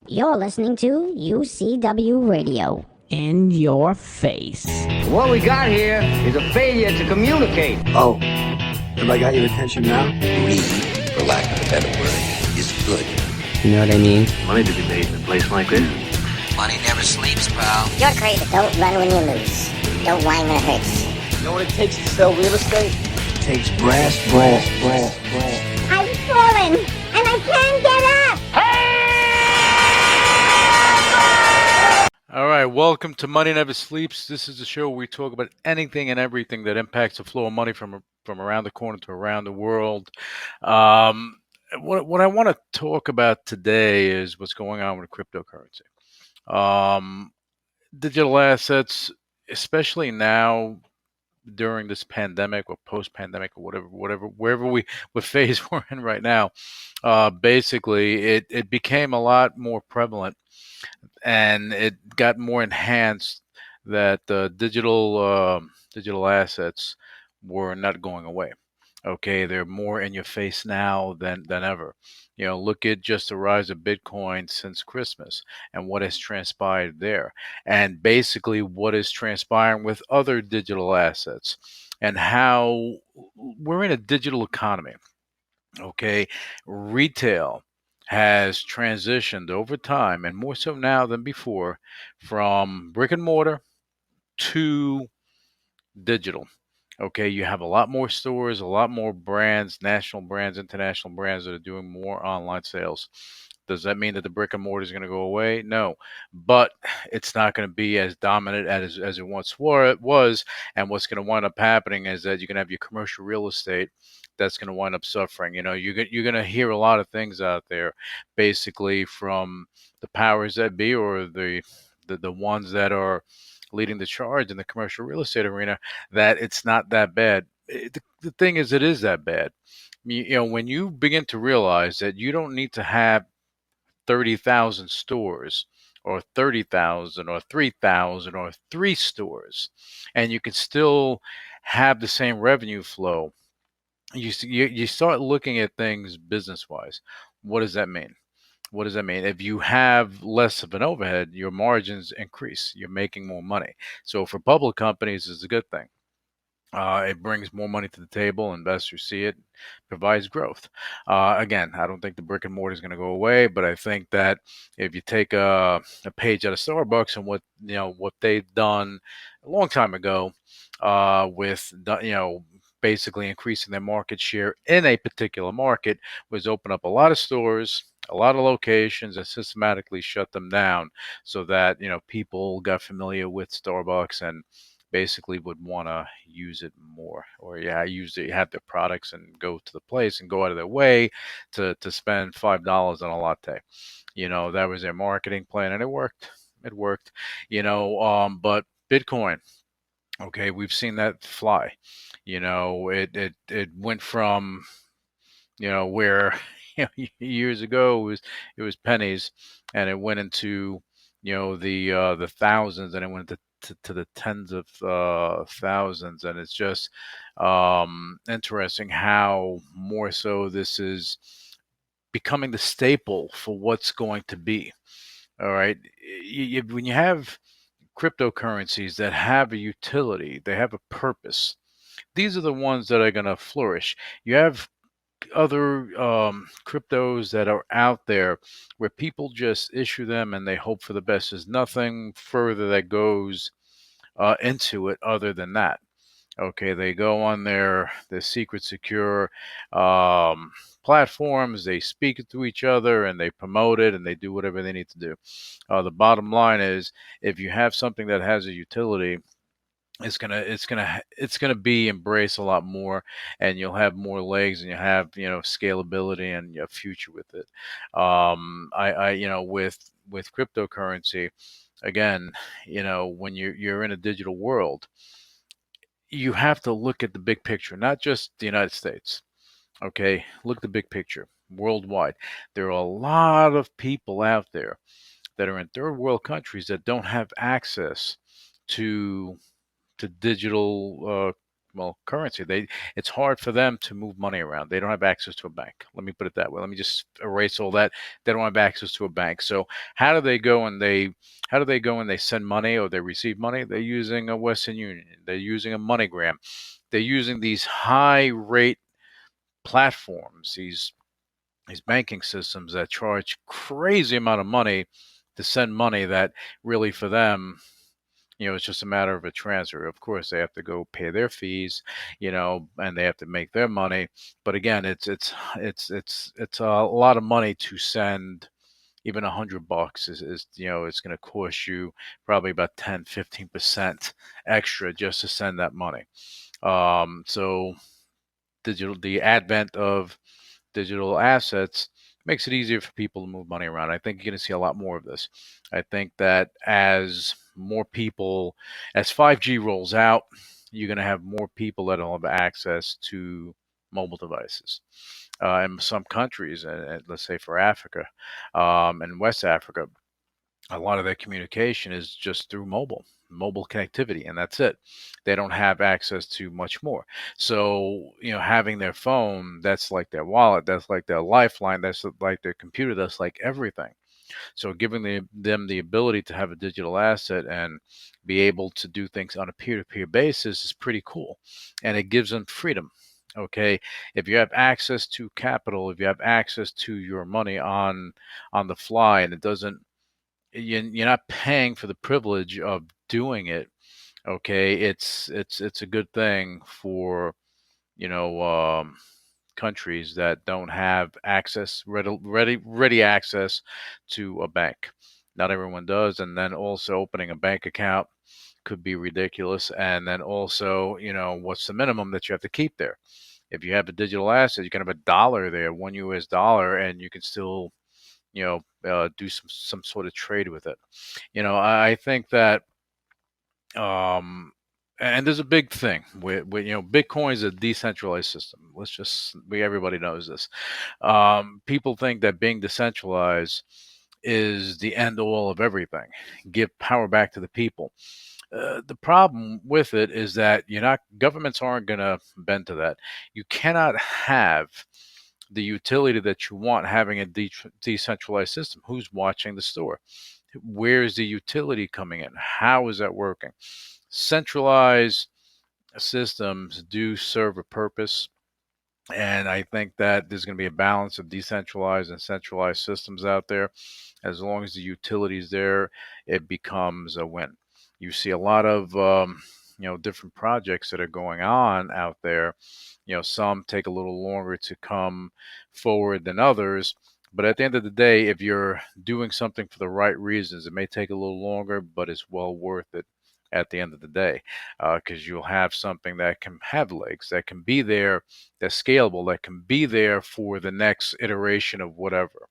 You're listening to UCW Radio. In your face. What we got here is a failure to communicate. Oh, have I got your attention now? Greed, for lack of a better word, is good. You know what I mean? Money to be made in a place like this. Money never sleeps, pal. You're crazy. Don't run when you lose. Don't whine when it hurts. You know what it takes to sell real estate? It takes brass. I've fallen, and I can't get up. All right, welcome to Money Never Sleeps. This is the show where we talk about anything and everything that impacts the flow of money from around the corner to around the world. What I want to talk about today is what's going on with cryptocurrency. Digital assets, especially now during this pandemic or post-pandemic or wherever what phase we're in right now. Basically, it became a lot more prevalent, and it got more enhanced that digital assets were not going away. Okay, they're more in your face now than ever. You know, look at just the rise of Bitcoin since Christmas and what has transpired there, and basically what is transpiring with other digital assets, and how we're in a digital economy. Okay, retail has transitioned over time, and more so now than before, from brick and mortar to digital. Okay, you have a lot more stores, a lot more brands, national brands, international brands that are doing more online sales. Does that mean that the brick and mortar is going to go away? No, but it's not going to be as dominant as it once was. And what's going to wind up happening is that you're going to have your commercial real estate that's going to wind up suffering. You know, you're going to hear a lot of things out there, basically from the powers that be, or the ones that are leading the charge in the commercial real estate arena, that it's not that bad. The thing is, it is that bad. You know, when you begin to realize that you don't need to have 30,000 stores or 30,000 or 3,000 or three stores, and you can still have the same revenue flow, you start looking at things business wise. What does that mean? What does that mean? If you have less of an overhead, your margins increase. You're making more money. So for public companies, it's a good thing. It brings more money to the table. Investors see it, provides growth. Again, I don't think the brick and mortar is going to go away, but I think that if you take a page out of Starbucks and what they've done a long time ago, with basically increasing their market share in a particular market, was open up a lot of stores, a lot of locations, and systematically shut them down, so that people got familiar with Starbucks and basically would want to use it more, or have their products and go to the place and go out of their way to spend $5 on a latte. That was their marketing plan, and it worked. But Bitcoin, okay, we've seen that fly. It went from where years ago it was pennies, and it went into the thousands, and it went to the tens of thousands, and it's just interesting how more so this is becoming the staple for what's going to be. All right, when you have cryptocurrencies that have a utility, they have a purpose, these are the ones that are going to flourish. You have other cryptos that are out there where people just issue them and they hope for the best. There's nothing further that goes into it other than that. Okay, they go on their secret secure platforms, they speak it to each other, and they promote it, and they do whatever they need to do. The bottom line is, if you have something that has a utility, it's gonna be embraced a lot more, and you'll have more legs, and you have scalability and a future with it. I with cryptocurrency, again, when you're in a digital world, you have to look at the big picture, not just the United States. Okay, look at the big picture worldwide. There are a lot of people out there that are in third world countries that don't have access to digital well, currency. It's hard for them to move money around. They don't have access to a bank. Let me put it that way. Let me just erase all that. They don't have access to a bank. So how do they go and they send money or they receive money? They're using a Western Union. They're using a MoneyGram. They're using these high rate platforms, these banking systems that charge crazy amount of money to send money that really for them, it's just a matter of a transfer. Of course, they have to go pay their fees, and they have to make their money. But again, it's a lot of money to send. Even $100 is it's going to cost you probably about 10-15% extra just to send that money. So the advent of digital assets makes it easier for people to move money around. I think you're going to see a lot more of this. I think that as 5G rolls out, you're going to have more people that will have access to mobile devices. In some countries, let's say for Africa, and West Africa, a lot of their communication is just through mobile connectivity, and that's it. They don't have access to much more. So, having their phone, that's like their wallet, that's like their lifeline, that's like their computer, that's like everything. So giving them the ability to have a digital asset and be able to do things on a peer-to-peer basis is pretty cool. And it gives them freedom. Okay. If you have access to capital, if you have access to your money on the fly, and it doesn't, you're not paying for the privilege of doing it. Okay. It's a good thing for, you know, countries that don't have ready access to a bank. Not everyone does, and then also opening a bank account could be ridiculous. And then also, what's the minimum that you have to keep there? If you have a digital asset, you can have a dollar there, $1, and you can still, do some sort of trade with it. I think that um, and there's a big thing with Bitcoin is a decentralized system. Everybody knows this. People think that being decentralized is the end all of everything. Give power back to the people. The problem with it is that governments aren't going to bend to that. You cannot have the utility that you want having a decentralized system. Who's watching the store? Where's the utility coming in? How is that working? Centralized systems do serve a purpose, and I think that there's going to be a balance of decentralized and centralized systems out there. As long as the utility is there, it becomes a win. You see a lot of different projects that are going on out there. Some take a little longer to come forward than others. But at the end of the day, if you're doing something for the right reasons, it may take a little longer, but it's well worth it at the end of the day, because you'll have something that can have legs, that can be there, that's scalable, that can be there for the next iteration of whatever.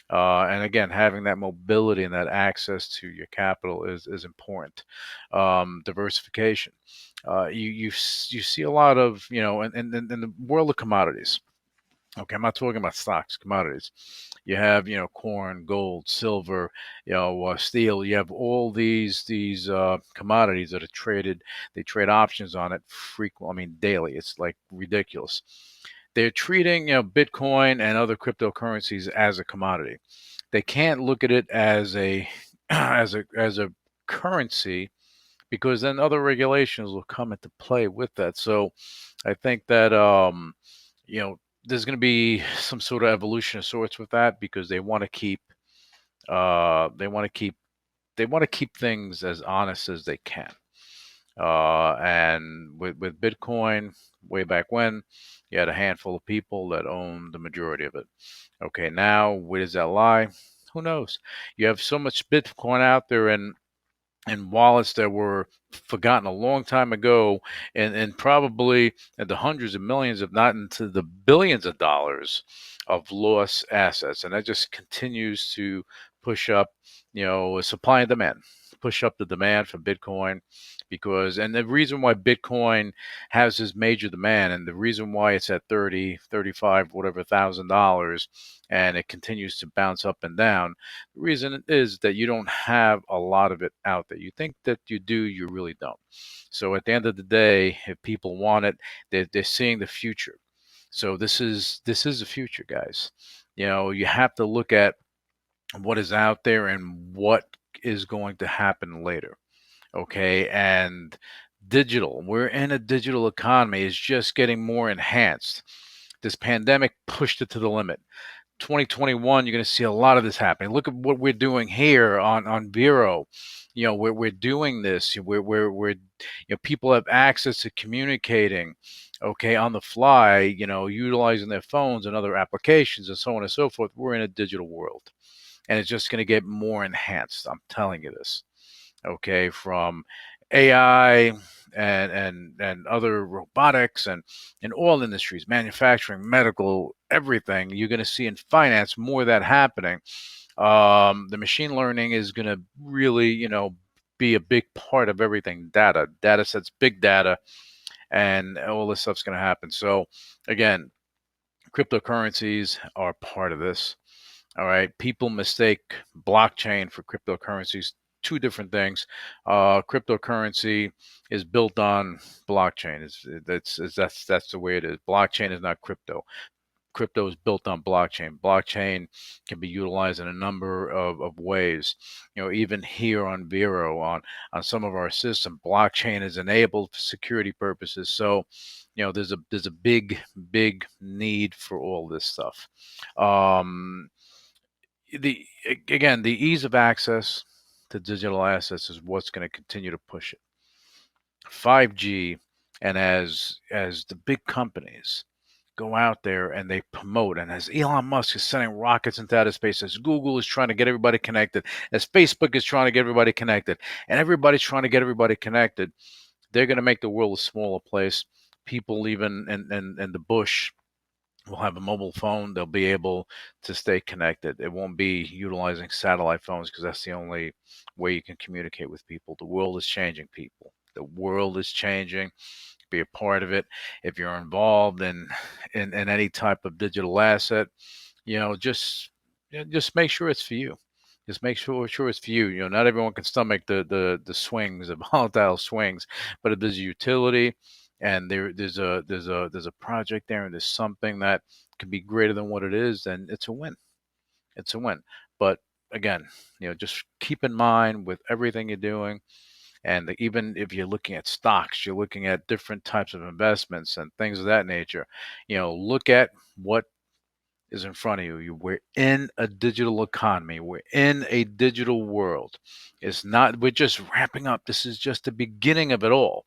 And again, having that mobility and that access to your capital is important. Diversification. You see a lot of, in the world of commodities. Okay, I'm not talking about stocks, commodities. You have, corn, gold, silver, steel. You have all these commodities that are traded. They trade options on it frequently. I mean, daily. It's like ridiculous. They're treating, Bitcoin and other cryptocurrencies as a commodity. They can't look at it as a as a currency, because then other regulations will come into play with that. So I think that there's going to be some sort of evolution of sorts with that, because they want to keep they want to keep things as honest as they can. And with Bitcoin, way back when, you had a handful of people that owned the majority of it. Okay, now where does that lie? Who knows? You have so much Bitcoin out there, and wallets that were forgotten a long time ago, and probably in the hundreds of millions, if not into the billions of dollars of lost assets. And that just continues to push up, supply and demand, push up the demand for Bitcoin, and the reason why Bitcoin has this major demand, and the reason why it's at 30, 35, whatever $1,000, and it continues to bounce up and down. The reason is that you don't have a lot of it out there. You think that you do, you really don't. So at the end of the day, if people want it, they're seeing the future. So this is the future, guys. You have to look at what is out there and what is going to happen later. Okay, and we're in a digital economy. It's just getting more enhanced. This pandemic pushed it to the limit. 2021, you're going to see a lot of this happening. Look at what we're doing here on Vero. We're doing this. We're people have access to communicating, okay, on the fly, utilizing their phones and other applications and so on and so forth. We're in a digital world, and it's just going to get more enhanced. I'm telling you this. Okay, from AI and other robotics and in all industries, manufacturing, medical, everything. You're going to see in finance more of that happening. The machine learning is going to really, be a big part of everything. Data sets, big data, and all this stuff's going to happen. So again, cryptocurrencies are part of this. All right, people mistake blockchain for cryptocurrencies. Two different things. Cryptocurrency is built on blockchain. That's the way it is. Blockchain is not crypto. Crypto is built on blockchain. Blockchain can be utilized in a number of ways. Even here on Vero, on some of our system, blockchain is enabled for security purposes. So, there's a big need for all this stuff. The ease of access to digital assets is what's going to continue to push it. 5G, and as the big companies go out there and they promote, and as Elon Musk is sending rockets into outer space, as Google is trying to get everybody connected, as Facebook is trying to get everybody connected, and everybody's trying to get everybody connected, they're going to make the world a smaller place. People even in the bush will have a mobile phone. They'll be able to stay connected. It won't be utilizing satellite phones, because that's the only way you can communicate with people. The world is changing, people. The world is changing. Be a part of it. If you're involved in any type of digital asset, just make sure it's for you. Just make sure it's for you. Not everyone can stomach the swings, the volatile swings, but if there's a utility, and there's a project there, and there's something that can be greater than what it is, then it's a win. It's a win. But again, just keep in mind with everything you're doing, and even if you're looking at stocks, you're looking at different types of investments and things of that nature. Look at what is in front of you. We're in a digital economy. We're in a digital world. We're just wrapping up. This is just the beginning of it all.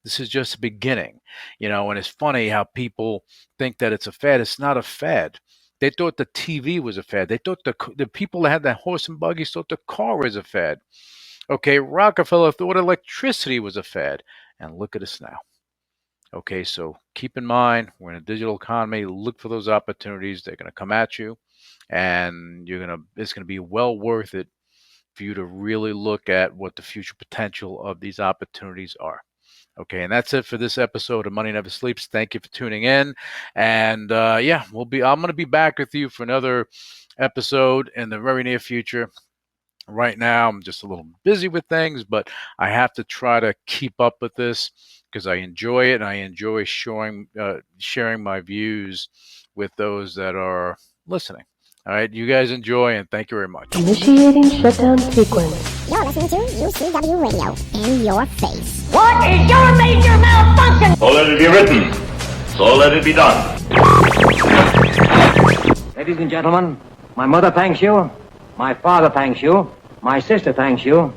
This is just the beginning, and it's funny how people think that it's a fad. It's not a fad. They thought the TV was a fad. They thought the people that had that horse and buggies thought the car was a fad. Okay, Rockefeller thought electricity was a fad. And look at us now. Okay, so keep in mind, we're in a digital economy. Look for those opportunities. They're going to come at you, and it's going to be well worth it for you to really look at what the future potential of these opportunities are. Okay, and that's it for this episode of Money Never Sleeps. Thank you for tuning in. And I'm going to be back with you for another episode in the very near future. Right now, I'm just a little busy with things, but I have to try to keep up with this because I enjoy it, and I enjoy sharing my views with those that are listening. All right, you guys enjoy, and thank you very much. Initiating shutdown sequence. You're listening to UCW Radio. In your face. What is your major malfunction? So let it be written. So let it be done. Ladies and gentlemen, my mother thanks you, my father thanks you, my sister thanks you,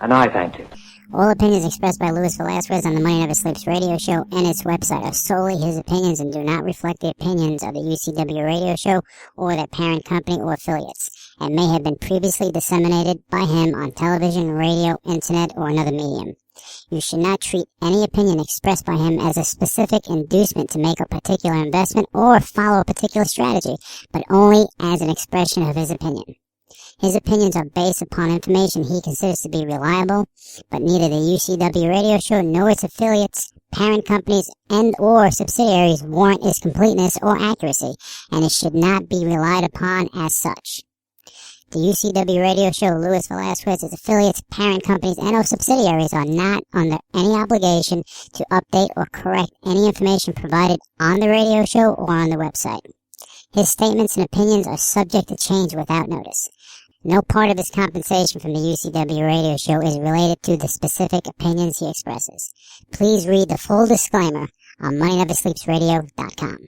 and I thank you. All opinions expressed by Louis Velazquez on the Money Never Sleeps radio show and its website are solely his opinions and do not reflect the opinions of the UCW radio show or their parent company or affiliates, and may have been previously disseminated by him on television, radio, internet, or another medium. You should not treat any opinion expressed by him as a specific inducement to make a particular investment or follow a particular strategy, but only as an expression of his opinion. His opinions are based upon information he considers to be reliable, but neither the UCW radio show nor its affiliates, parent companies, and or subsidiaries warrant its completeness or accuracy, and it should not be relied upon as such. The UCW radio show, Luis Velazquez, its affiliates, parent companies, and or subsidiaries are not under any obligation to update or correct any information provided on the radio show or on the website. His statements and opinions are subject to change without notice. No part of his compensation from the UCW radio show is related to the specific opinions he expresses. Please read the full disclaimer on MoneyNeverSleepsRadio.com.